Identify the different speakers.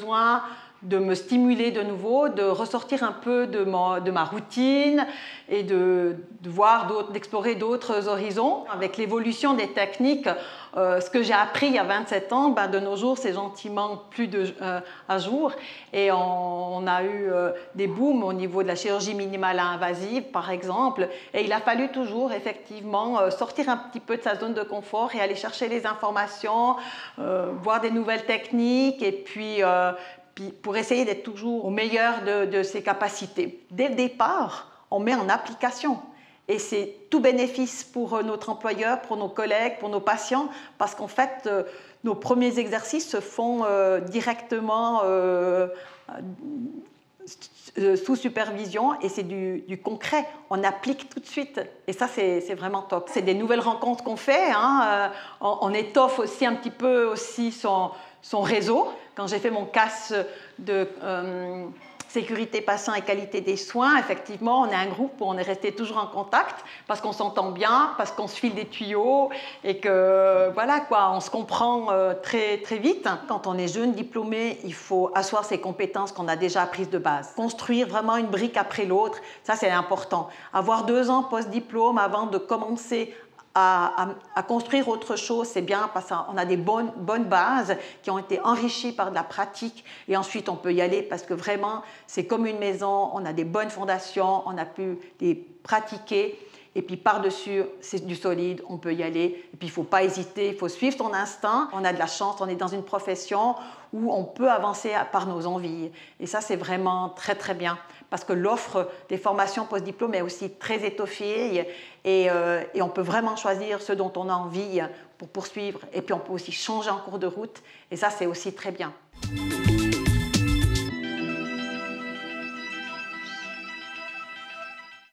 Speaker 1: besoin de me stimuler de nouveau, de ressortir un peu de ma routine et d'explorer d'autres horizons. Avec l'évolution des techniques, ce que j'ai appris il y a 27 ans, de nos jours, c'est gentiment plus à jour. Et on a eu des booms au niveau de la chirurgie minimale invasive, par exemple. Et il a fallu toujours, effectivement, sortir un petit peu de sa zone de confort et aller chercher les informations, voir des nouvelles techniques et puis pour essayer d'être toujours au meilleur de ses capacités. Dès le départ, on met en application. Et c'est tout bénéfice pour notre employeur, pour nos collègues, pour nos patients, parce qu'en fait, nos premiers exercices se font directement sous supervision et c'est du concret. On applique tout de suite et ça, c'est vraiment top. C'est des nouvelles rencontres qu'on fait. On étoffe aussi un petit peu aussi son réseau. Quand j'ai fait mon CAS de sécurité patient et qualité des soins, effectivement, on est un groupe où on est resté toujours en contact parce qu'on s'entend bien, parce qu'on se file des tuyaux et que voilà quoi, on se comprend très, très vite. Quand on est jeune diplômé, il faut asseoir ses compétences qu'on a déjà apprises de base. Construire vraiment une brique après l'autre, ça c'est important. Avoir 2 ans post-diplôme avant de commencer à construire autre chose, c'est bien parce qu'on a des bonnes bases qui ont été enrichies par de la pratique et ensuite on peut y aller parce que vraiment c'est comme une maison, on a des bonnes fondations, on a pu les pratiquer et puis par-dessus c'est du solide, on peut y aller et puis il ne faut pas hésiter, il faut suivre son instinct. On a de la chance, on est dans une profession où on peut avancer par nos envies et ça c'est vraiment très très bien parce que l'offre des formations post-diplôme est aussi très étoffée et on peut vraiment choisir ce dont on a envie pour poursuivre et puis on peut aussi changer en cours de route et ça c'est aussi très bien.